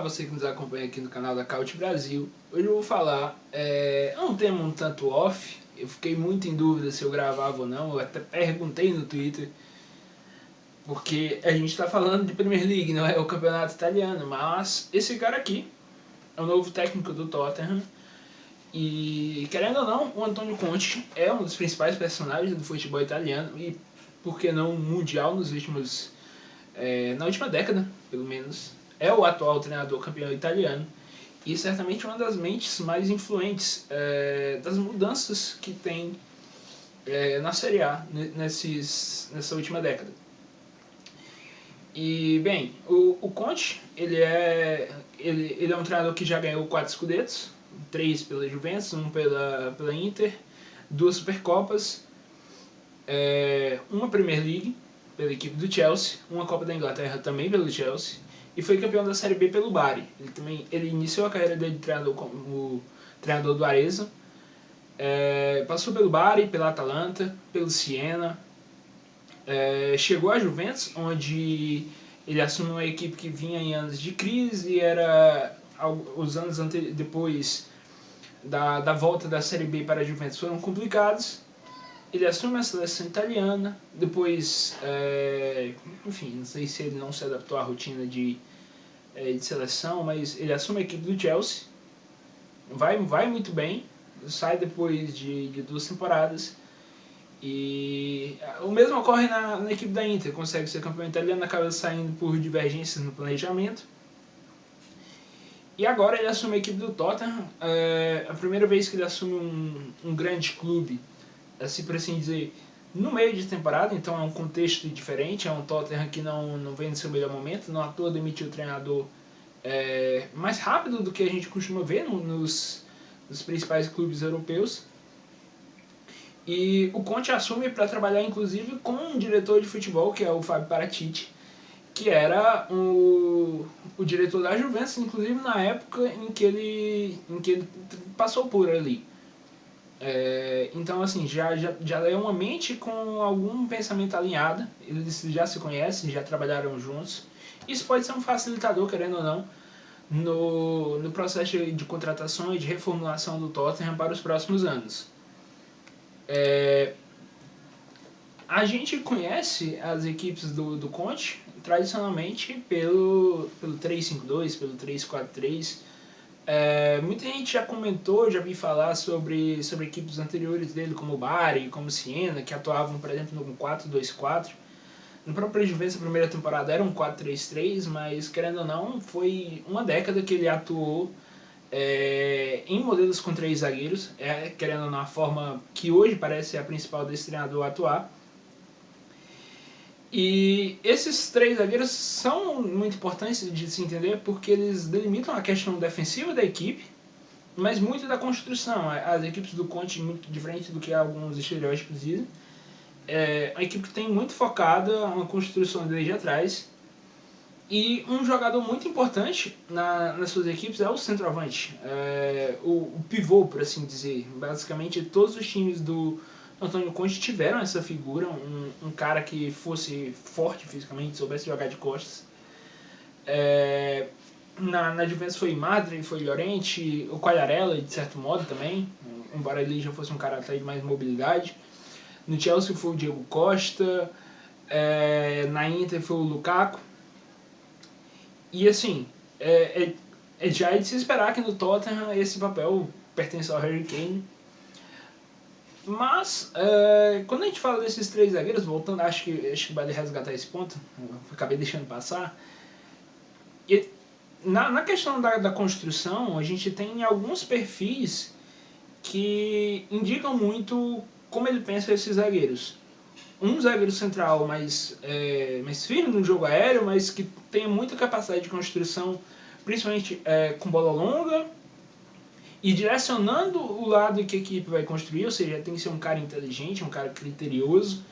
você que nos acompanha aqui no canal da Caute Brasil. Hoje eu vou falar, é um tema um tanto off, eu fiquei muito em dúvida se eu gravava ou não, eu até perguntei no Twitter, porque a gente está falando de Premier League, não é o campeonato italiano, mas esse cara aqui é o novo técnico do Tottenham, e querendo ou não, o Antonio Conte é um dos principais personagens do futebol italiano, e por que não mundial nos últimos, na última década, pelo menos. É o atual treinador campeão italiano e certamente uma das mentes mais influentes das mudanças que tem na Série A nessa última década. E, bem, o Conte, ele é um treinador que já ganhou 4 Scudettos, 3 pela Juventus, 1 pela Inter, 2 Supercopas, uma Premier League pela equipe do Chelsea, uma Copa da Inglaterra também pelo Chelsea, e foi campeão da Série B pelo Bari. Ele iniciou a carreira dele de treinador como treinador do Arezzo, passou pelo Bari, pela Atalanta, pelo Siena, chegou à Juventus, onde ele assumiu uma equipe que vinha em anos de crise, e era os anos depois da volta da Série B para a Juventus foram complicados. Ele assume a seleção italiana, depois, enfim, não sei se ele não se adaptou à rotina de seleção, mas ele assume a equipe do Chelsea, vai muito bem, sai depois de 2 temporadas, e o mesmo ocorre na equipe da Inter, consegue ser campeão italiano, acaba saindo por divergências no planejamento, e agora ele assume a equipe do Tottenham, a primeira vez que ele assume um grande clube, assim por assim dizer, no meio de temporada, então é um contexto diferente, é um Tottenham que não vem no seu melhor momento, não à toa demitiu o treinador mais rápido do que a gente costuma ver nos principais clubes europeus. E o Conte assume para trabalhar inclusive com um diretor de futebol, que é o Fabio Paratici, que era o diretor da Juventus, inclusive na época em que ele passou por ali. Então, assim, já é uma mente com algum pensamento alinhado, eles já se conhecem, já trabalharam juntos. Isso pode ser um facilitador, querendo ou não, no processo de contratação e de reformulação do Tottenham para os próximos anos. A gente conhece as equipes do Conte tradicionalmente pelo 3-5-2, pelo 3-4-3. Muita gente já comentou, já vi falar sobre equipes anteriores dele, como o Bari, como o Siena, que atuavam, por exemplo, no 4-2-4. No próprio Juventus, a primeira temporada era um 4-3-3, mas, querendo ou não, foi uma década que ele atuou em modelos com 3 zagueiros, querendo ou não, a forma que hoje parece ser a principal desse treinador atuar. E esses 3 zagueiros são muito importantes de se entender porque eles delimitam a questão defensiva da equipe, mas muito da construção. As equipes do Conte, muito diferente do que alguns estereótipos dizem, a equipe tem muito focada uma construção desde atrás. E um jogador muito importante nas suas equipes é o centroavante, o pivô, por assim dizer. Basicamente, todos os times do Antonio Conte tiveram essa figura, um cara que fosse forte fisicamente, soubesse jogar de costas. Na Juventus foi Madre, foi Llorente, o Quagliarella, de certo modo também, embora ele já fosse um cara até de mais mobilidade. No Chelsea foi o Diego Costa, na Inter foi o Lukaku. E assim, já é de se esperar que no Tottenham esse papel pertence ao Harry Kane. Mas, quando a gente fala desses 3 zagueiros, voltando, acho que vale resgatar esse ponto, eu acabei deixando passar. E na questão da construção, a gente tem alguns perfis que indicam muito como ele pensa esses zagueiros. Um zagueiro central mais firme no jogo aéreo, mas que tem muita capacidade de construção, principalmente com bola longa, e direcionando o lado que a equipe vai construir, ou seja, tem que ser um cara inteligente, um cara criterioso,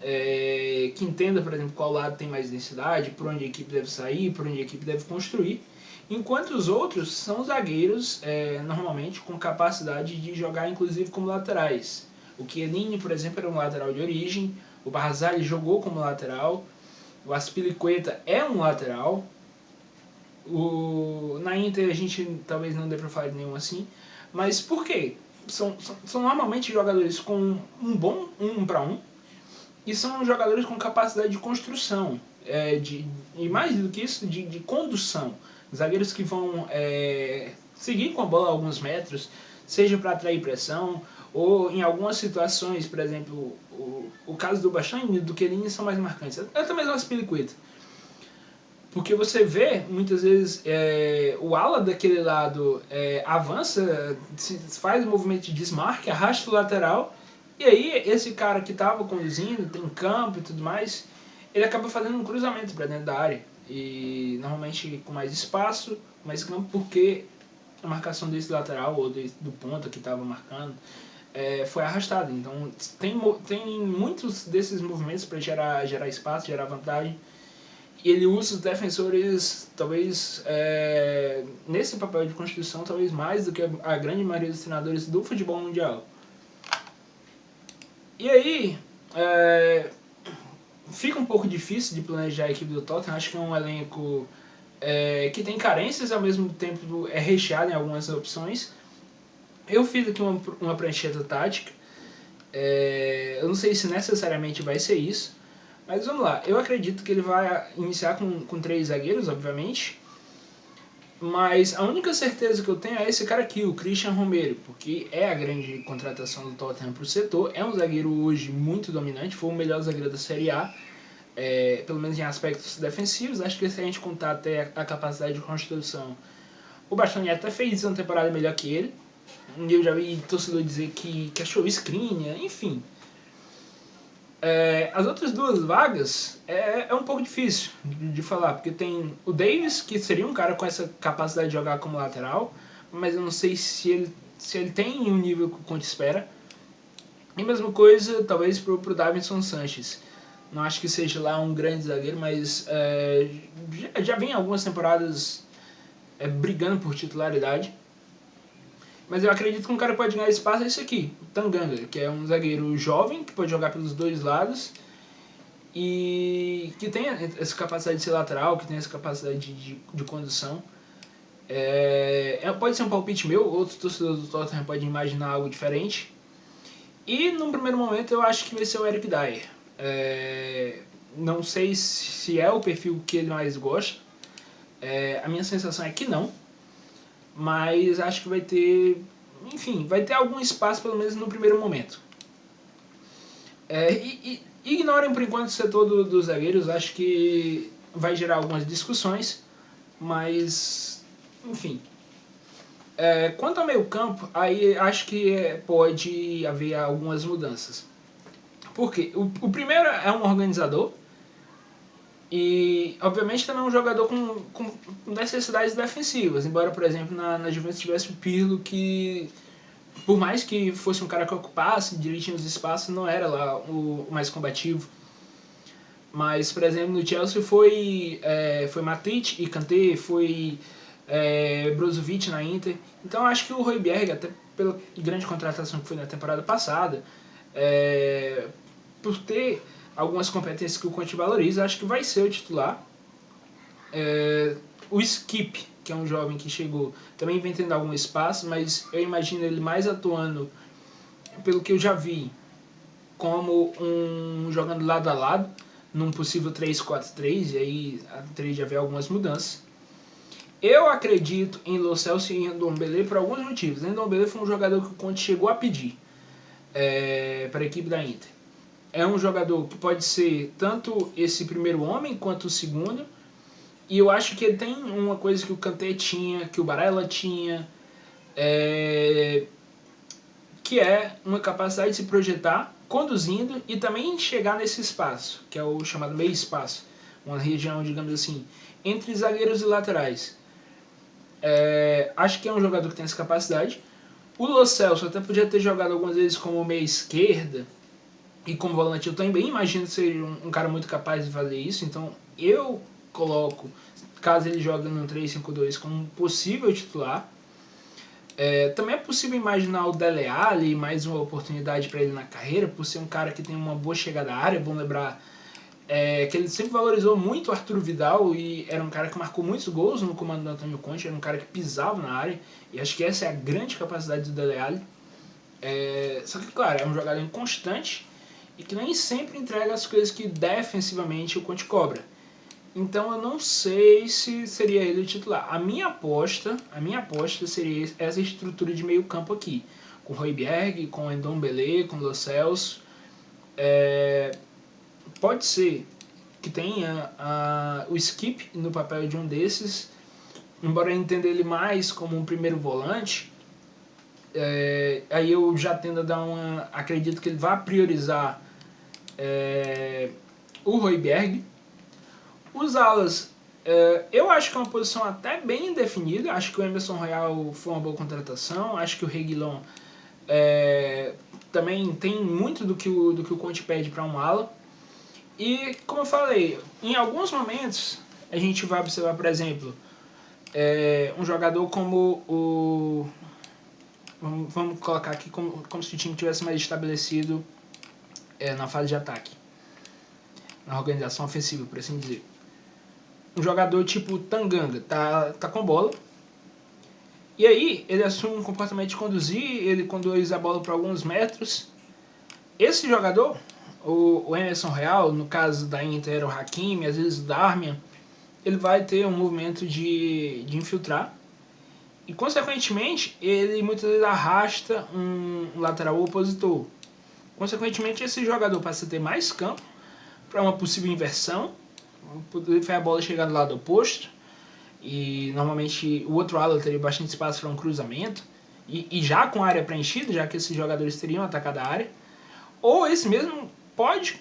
que entenda, por exemplo, qual lado tem mais densidade, por onde a equipe deve sair, por onde a equipe deve construir, enquanto os outros são zagueiros, normalmente, com capacidade de jogar inclusive como laterais. O Chiellini, por exemplo, era um lateral de origem, o Barzagli jogou como lateral, o Azpilicueta é um lateral, na Inter a gente talvez não dê pra falar de nenhum assim. Mas por quê? São normalmente jogadores com um bom 1-1 e são jogadores com capacidade de construção. E mais do que isso, de condução. Zagueiros que vão seguir com a bola alguns metros, seja para atrair pressão, ou em algumas situações, por exemplo, o caso do Bastian e do Chiellini são mais marcantes. Até mesmo as Piliqueta. Porque você vê, muitas vezes, o ala daquele lado avança, faz um movimento de desmarque, arrasta o lateral, e aí esse cara que estava conduzindo, tem campo e tudo mais, ele acaba fazendo um cruzamento para dentro da área. E normalmente com mais espaço, mais campo, porque a marcação desse lateral ou do ponta que estava marcando foi arrastada. Então tem muitos desses movimentos para gerar espaço, gerar vantagem. E ele usa os defensores, talvez, nesse papel de construção, talvez mais do que a grande maioria dos treinadores do futebol mundial. E aí, fica um pouco difícil de planejar a equipe do Tottenham. Acho que é um elenco que tem carências, ao mesmo tempo é recheado em algumas opções. Eu fiz aqui uma prancheta tática. Eu não sei se necessariamente vai ser isso, mas vamos lá. Eu acredito que ele vai iniciar com 3 zagueiros, obviamente. Mas a única certeza que eu tenho é esse cara aqui, o Christian Romero, porque é a grande contratação do Tottenham para o setor. É um zagueiro hoje muito dominante, foi o melhor zagueiro da Série A, pelo menos em aspectos defensivos. Acho que se a gente contar até a capacidade de construção, o Bastoni até fez uma temporada melhor que ele. Eu já vi torcedor dizer que achou Skriniar, enfim. As outras 2 vagas é um pouco difícil de falar, porque tem o Davis, que seria um cara com essa capacidade de jogar como lateral, mas eu não sei se ele tem um nível que o Conte espera. E a mesma coisa, talvez, pro Davinson Sanchez. Não acho que seja lá um grande zagueiro, mas já vem algumas temporadas brigando por titularidade. Mas eu acredito que um cara que pode ganhar espaço é esse aqui, o Tanganga, que é um zagueiro jovem, que pode jogar pelos 2 lados e que tem essa capacidade de ser lateral, que tem essa capacidade de condução. Pode ser um palpite meu, outros torcedores do Tottenham podem imaginar algo diferente. E num primeiro momento eu acho que vai ser o Eric Dier. Não sei se é o perfil que ele mais gosta, a minha sensação é que não. Mas acho que vai ter algum espaço, pelo menos no primeiro momento. Ignorem por enquanto o setor dos zagueiros, acho que vai gerar algumas discussões, mas, enfim. Quanto ao meio campo, aí acho que pode haver algumas mudanças. Porque o primeiro é um organizador, e, obviamente, também é um jogador com necessidades defensivas. Embora, por exemplo, na Juventus tivesse o Pirlo, que, por mais que fosse um cara que ocupasse direitinho os espaços, não era lá o mais combativo. Mas, por exemplo, no Chelsea foi Matic e Kanté, foi Brozovic na Inter. Então, acho que o Højbjerg, até pela grande contratação que foi na temporada passada, por ter algumas competências que o Conte valoriza, acho que vai ser o titular. O Skip, que é um jovem que chegou, também vem tendo algum espaço, mas eu imagino ele mais atuando, pelo que eu já vi, como jogando lado a lado, num possível 3-4-3, e aí teria de haver algumas mudanças. Eu acredito em Lo Celso e em Ndombele por alguns motivos. Ndombele foi um jogador que o Conte chegou a pedir para a equipe da Inter. É um jogador que pode ser tanto esse primeiro homem quanto o segundo. E eu acho que ele tem uma coisa que o Kanté tinha, que o Barella tinha, que é uma capacidade de se projetar conduzindo e também chegar nesse espaço, que é o chamado meio espaço, uma região, digamos assim, entre zagueiros e laterais. Acho que é um jogador que tem essa capacidade. O Lo Celso até podia ter jogado algumas vezes como meia esquerda e como volante. Eu também imagino ser um cara muito capaz de fazer isso. Então eu coloco, caso ele jogue no 3-5-2, como um possível titular. Também é possível imaginar o Dele Alli, mais uma oportunidade para ele na carreira, por ser um cara que tem uma boa chegada à área. É bom lembrar que ele sempre valorizou muito o Arturo Vidal e era um cara que marcou muitos gols no comando do Antônio Conte, era um cara que pisava na área, e acho que essa é a grande capacidade do Dele Alli. Só que, claro, é um jogador inconstante e que nem sempre entrega as coisas que defensivamente o Conte cobra. Então eu não sei se seria ele o titular. A minha aposta seria essa estrutura de meio campo aqui, com Højbjerg, com Ndombele, com Lo Celso. Pode ser que tenha o Skip no papel de um desses, embora eu entenda ele mais como um primeiro volante. Aí eu já tendo a dar acredito que ele vai priorizar o Højbjerg. Os alas, eu acho que é uma posição até bem definida. Acho que o Emerson Royal foi uma boa contratação. Acho que o Reguilon também tem muito do que o Conte pede para um ala. E, como eu falei, em alguns momentos a gente vai observar, por exemplo, um jogador como o... Vamos colocar aqui como se o time tivesse mais estabelecido na fase de ataque, na organização ofensiva, por assim dizer. Um jogador tipo Tanganga tá com bola, e aí ele assume um comportamento de conduzir, ele conduz a bola para alguns metros. Esse jogador, o Emerson Royal, no caso da Inter, o Hakimi, às vezes o Darmian, ele vai ter um movimento de infiltrar, e consequentemente ele muitas vezes arrasta um lateral opositor. Consequentemente, esse jogador passa a ter mais campo para uma possível inversão, poder a bola chegar do lado oposto, e normalmente o outro ala teria bastante espaço para um cruzamento, e já com a área preenchida, já que esses jogadores teriam atacado a área, ou esse mesmo pode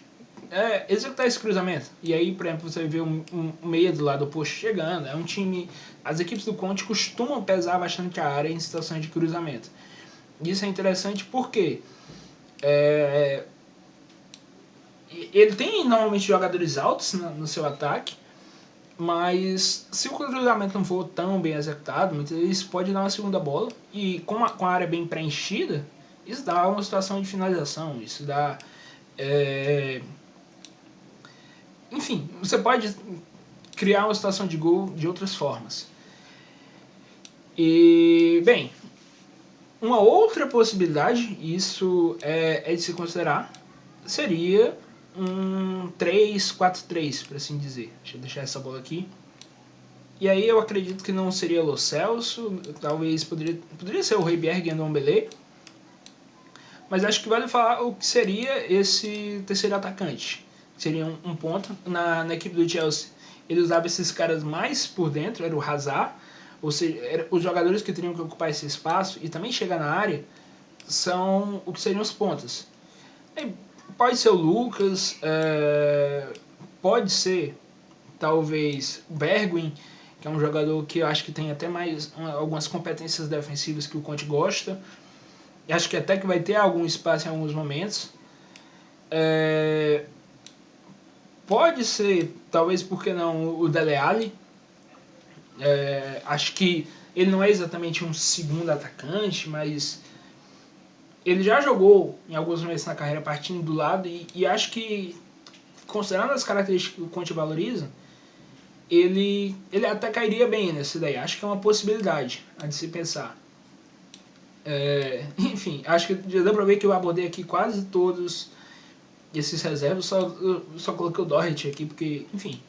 executar esse cruzamento. E aí, por exemplo, você vê um meia do lado oposto chegando. É um time... As equipes do Conte costumam pesar bastante a área em situações de cruzamento. Isso é interessante porque ele tem normalmente jogadores altos no seu ataque, mas se o cruzamento não for tão bem executado, muitas vezes pode dar uma segunda bola, e com a área bem preenchida, isso dá uma situação de finalização, isso dá... Enfim, você pode criar uma situação de gol de outras formas. E, bem, uma outra possibilidade, isso é de se considerar, seria um 3-4-3, por assim dizer. Deixa eu deixar essa bola aqui. E aí eu acredito que não seria Lo Celso, talvez poderia ser o Højbjerg e Ndombele, mas acho que vale falar o que seria esse terceiro atacante. Seria um ponto. Na equipe do Chelsea, ele usava esses caras mais por dentro, era o Hazard, ou seja, os jogadores que teriam que ocupar esse espaço e também chegar na área são o que seriam os pontas. Pode ser o Lucas, pode ser talvez o Bergwijn, que é um jogador que eu acho que tem até mais algumas competências defensivas que o Conte gosta. E acho que até que vai ter algum espaço em alguns momentos. Pode ser, talvez, por que não, o Dele Alli. Acho que ele não é exatamente um segundo atacante, mas ele já jogou em alguns momentos na carreira partindo do lado, e acho que, considerando as características que o Conte valoriza, ele até cairia bem nessa ideia. Acho que é uma possibilidade a de se pensar. Enfim, acho que já deu pra ver que eu abordei aqui quase todos esses reservas, só coloquei o Doherty aqui porque, enfim,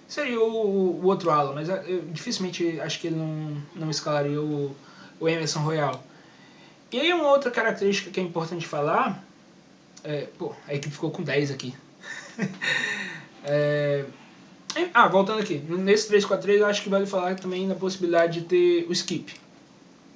seria o outro ala, mas eu dificilmente acho que ele não escalaria o Emerson Royal. E aí uma outra característica que é importante falar, a equipe ficou com 10 aqui. Voltando aqui, nesse 3-4-3 eu acho que vale falar também na possibilidade de ter o Skip.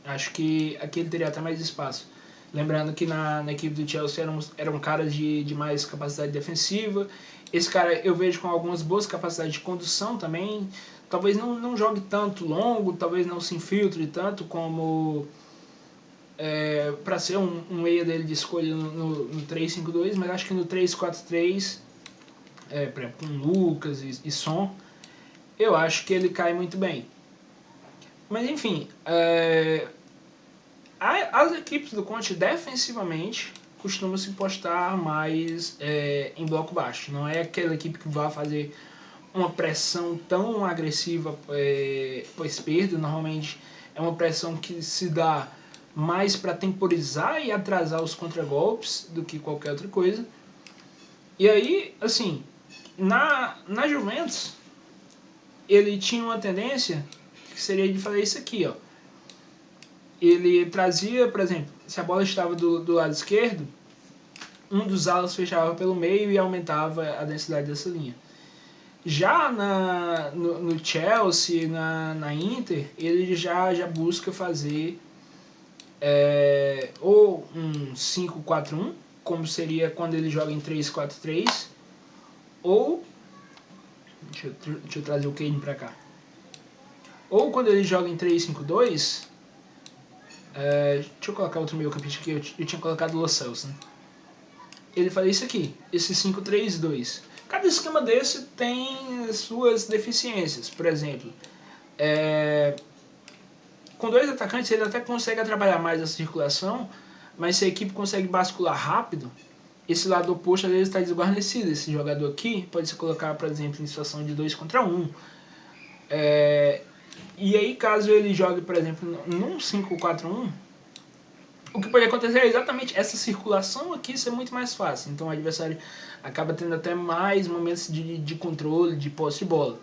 Acho que aqui ele teria até mais espaço. Lembrando que na equipe do Chelsea eram caras de mais capacidade defensiva. Esse cara eu vejo com algumas boas capacidades de condução também. Talvez não jogue tanto longo, talvez não se infiltre tanto como para ser um meia dele de escolha no 3-5-2, mas acho que no 3-4-3, por exemplo, com Lucas e Son, eu acho que ele cai muito bem. Mas enfim, as equipes do Conte defensivamente costuma se postar mais em bloco baixo. Não é aquela equipe que vai fazer uma pressão tão agressiva para a esquerda. Normalmente é uma pressão que se dá mais para temporizar e atrasar os contragolpes do que qualquer outra coisa. E aí, assim, na Juventus, ele tinha uma tendência que seria de fazer isso aqui, ó. Ele trazia, por exemplo, se a bola estava do lado esquerdo, um dos alas fechava pelo meio e aumentava a densidade dessa linha. Já no Chelsea, na Inter, ele já busca fazer ou um 5-4-1, como seria quando ele joga em 3-4-3, ou deixa eu trazer o Kane pra cá, ou quando ele joga em 3-5-2, deixa eu colocar outro meio campista aqui, eu tinha colocado o Lo Celso, né? Ele faz isso aqui, esse 5-3-2. Cada esquema desse tem suas deficiências. Por exemplo, com dois atacantes ele até consegue trabalhar mais a circulação, mas se a equipe consegue bascular rápido, esse lado oposto às vezes está desguarnecido. Esse jogador aqui pode se colocar, por exemplo, em situação de 2 contra 1. E aí, caso ele jogue, por exemplo, num 5-4-1, o que pode acontecer é exatamente essa circulação aqui ser muito mais fácil. Então o adversário acaba tendo até mais momentos de controle, de posse de bola.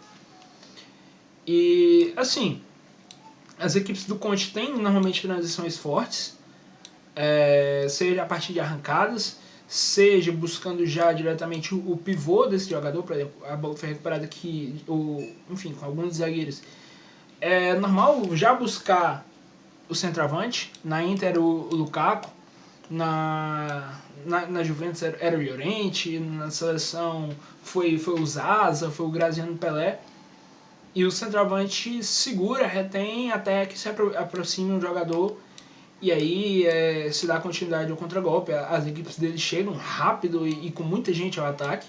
E, assim, as equipes do Conte têm normalmente transições fortes, seja a partir de arrancadas, seja buscando já diretamente o pivô desse jogador. Por exemplo, a bola foi recuperada aqui, enfim, com alguns zagueiros. É normal já buscar o centroavante. Na Inter era o Lukaku, na Juventus era o Llorente, na seleção foi o Zaza, foi o Graziano Pelé. E o centroavante segura, retém até que se aproxime um jogador, e aí se dá continuidade ao contragolpe. As equipes dele chegam rápido e com muita gente ao ataque.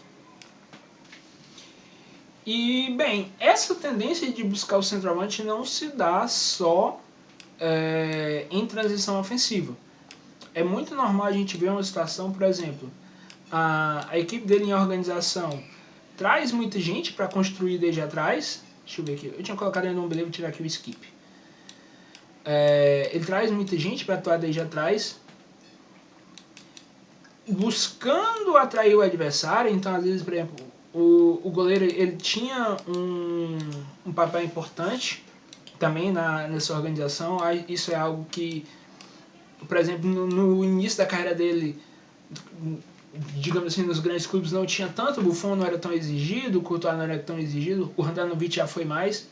E, bem, essa tendência de buscar o centroavante não se dá só em transição ofensiva. É muito normal a gente ver uma situação, por exemplo, a equipe dele em organização traz muita gente para construir desde atrás. Deixa eu ver aqui, eu tinha colocado ainda um beleza, vou tirar aqui o skip. Ele traz muita gente para atuar desde atrás, buscando atrair o adversário. Então, às vezes, por exemplo, o goleiro ele tinha um papel importante também nessa organização. Isso é algo que, por exemplo, no início da carreira dele, digamos assim, nos grandes clubes não tinha tanto. O Buffon não era tão exigido, o Courtois não era tão exigido, o Handanovic já foi mais.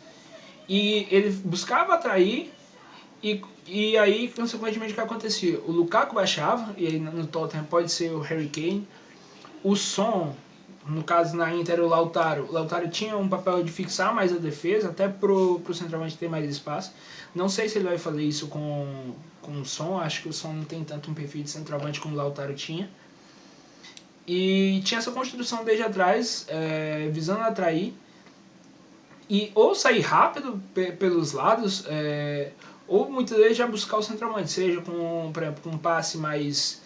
E ele buscava atrair, e aí, consequentemente, o que acontecia? O Lukaku baixava, e aí no Tottenham pode ser o Harry Kane. O Son, no caso na Inter, o Lautaro. O Lautaro tinha um papel de fixar mais a defesa, até pro centroavante ter mais espaço. Não sei se ele vai fazer isso com o Son. Acho que o Son não tem tanto um perfil de centroavante como o Lautaro tinha. E tinha essa construção desde atrás, visando atrair. E ou sair rápido pelos lados, ou muitas vezes já buscar o centroavante, seja com, por exemplo, com um passe mais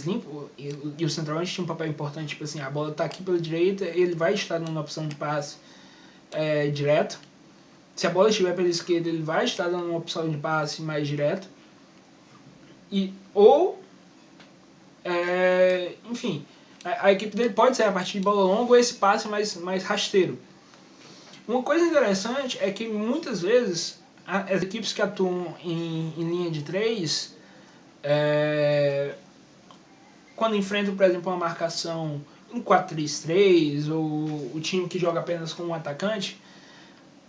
limpo. E o centroavante tinha um papel importante, tipo assim, a bola está aqui pela direita, ele vai estar numa opção de passe direto. Se a bola estiver pela esquerda, ele vai estar dando uma opção de passe mais direto. Enfim, a equipe dele pode ser a partir de bola longa ou esse passe mais rasteiro. Uma coisa interessante é que muitas vezes as equipes que atuam em linha de 3, quando enfrentam, por exemplo, uma marcação em 4-3-3, ou o time que joga apenas com um atacante,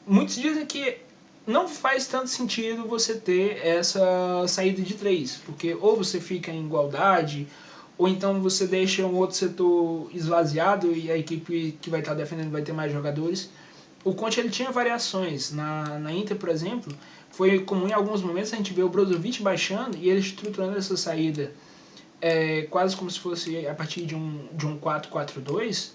muitos dizem que não faz tanto sentido você ter essa saída de 3, porque ou você fica em igualdade, ou então você deixa um outro setor esvaziado e a equipe que vai estar defendendo vai ter mais jogadores. O Conte ele tinha variações. Na Inter, por exemplo, foi comum em alguns momentos a gente ver o Brozovic baixando e ele estruturando essa saída quase como se fosse a partir de um 4-4-2,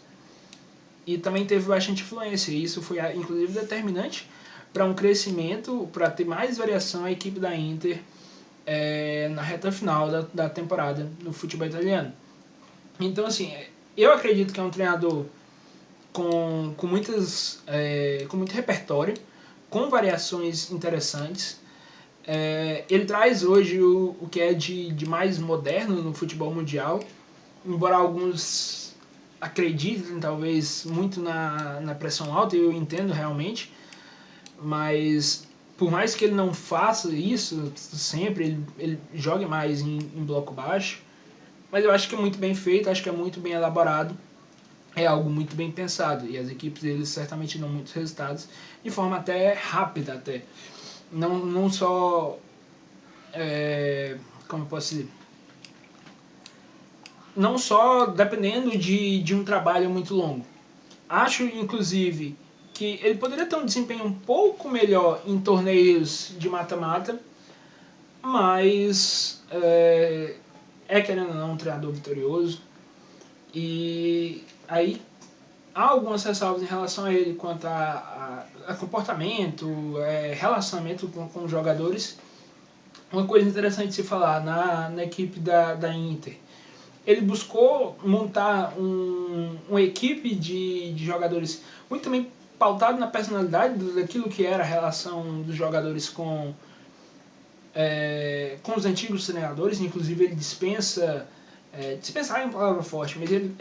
e também teve bastante influência. E isso foi inclusive determinante para um crescimento, para ter mais variação a equipe da Inter na reta final da temporada no futebol italiano. Então, assim, eu acredito que é um treinador com muito repertório, com variações interessantes. Ele traz hoje o que é de mais moderno no futebol mundial, embora alguns acreditem talvez muito na pressão alta, eu entendo realmente, mas por mais que ele não faça isso sempre, ele jogue mais em bloco baixo, mas eu acho que é muito bem feito, acho que é muito bem elaborado, é algo muito bem pensado, e as equipes deles certamente dão muitos resultados de forma até rápida, até não só como eu posso dizer, não só dependendo de um trabalho muito longo. Acho, inclusive, que ele poderia ter um desempenho um pouco melhor em torneios de mata-mata, mas querendo ou não um treinador vitorioso. E aí há algumas ressalvas em relação a ele quanto a comportamento, relacionamento com os jogadores. Uma coisa interessante de se falar na equipe da Inter, ele buscou montar uma equipe de jogadores muito também pautado na personalidade daquilo que era a relação dos jogadores com os antigos treinadores. Inclusive ele dispensar é uma palavra forte, mas ele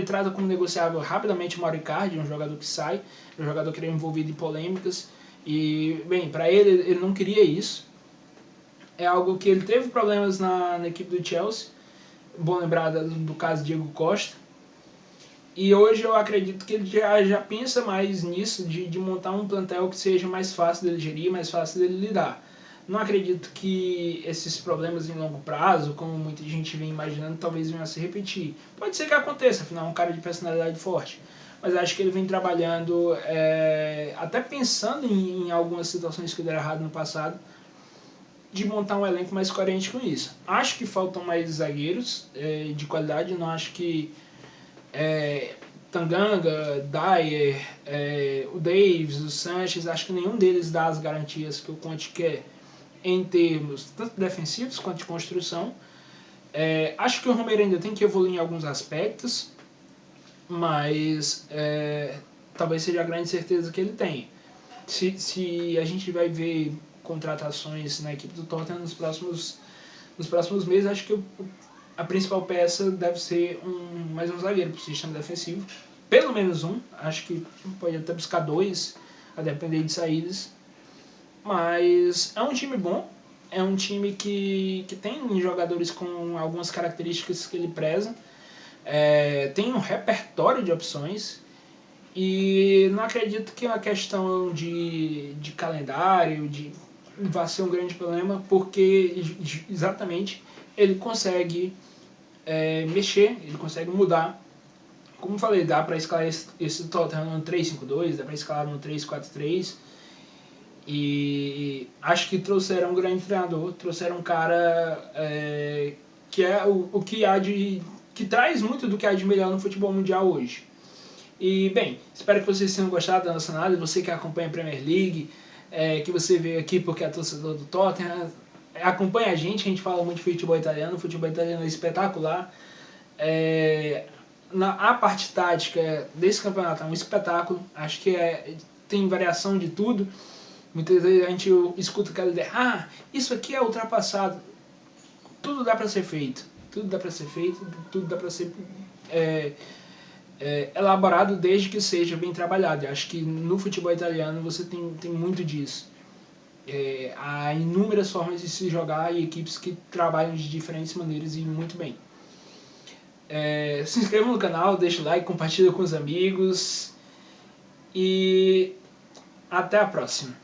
trata como negociável rapidamente o Mauro Icardi, um jogador que sai, um jogador que é envolvido em polêmicas, e bem, para ele não queria isso. É algo que ele teve problemas na equipe do Chelsea, bom lembrar do caso Diego Costa, e hoje eu acredito que ele já pensa mais nisso, de montar um plantel que seja mais fácil dele gerir, mais fácil dele lidar. Não acredito que esses problemas em longo prazo, como muita gente vem imaginando, talvez venham a se repetir. Pode ser que aconteça, afinal é um cara de personalidade forte. Mas acho que ele vem trabalhando, até pensando em algumas situações que deram errado no passado, de montar um elenco mais coerente com isso. Acho que faltam mais zagueiros de qualidade, não acho que Tanganga, Dyer, o Davis, o Sanches, acho que nenhum deles dá as garantias que o Conte quer em termos tanto defensivos quanto de construção. Acho que o Romero ainda tem que evoluir em alguns aspectos, mas talvez seja a grande certeza que ele tem. Se a gente vai ver contratações na equipe do Tottenham nos próximos meses, acho que a principal peça deve ser mais um zagueiro para o sistema defensivo. Pelo menos um, acho que pode até buscar dois, a depender de saídas. Mas é um time bom, é um time que tem jogadores com algumas características que ele preza, tem um repertório de opções, e não acredito que uma questão de calendário vai ser um grande problema, porque exatamente ele consegue mexer, ele consegue mudar. Como falei, dá para escalar esse Tottenham no 3-5-2, dá para escalar no 3-4-3, e acho que trouxeram um grande treinador, trouxeram um cara que é o que há que traz muito do que há de melhor no futebol mundial hoje. E bem, espero que vocês tenham gostado da nossa análise, você que acompanha a Premier League, que você veio aqui porque é torcedor do Tottenham, acompanha a gente fala muito de futebol italiano, o futebol italiano é espetacular. A parte tática desse campeonato é um espetáculo, acho que tem variação de tudo. Muitas vezes a gente escuta aquela ideia, isso aqui é ultrapassado. Tudo dá para ser feito, tudo dá para ser feito, tudo dá para ser elaborado desde que seja bem trabalhado. Eu acho que no futebol italiano você tem muito disso. Há inúmeras formas de se jogar e equipes que trabalham de diferentes maneiras e muito bem. Se inscreva no canal, deixa o like, compartilha com os amigos e até a próxima.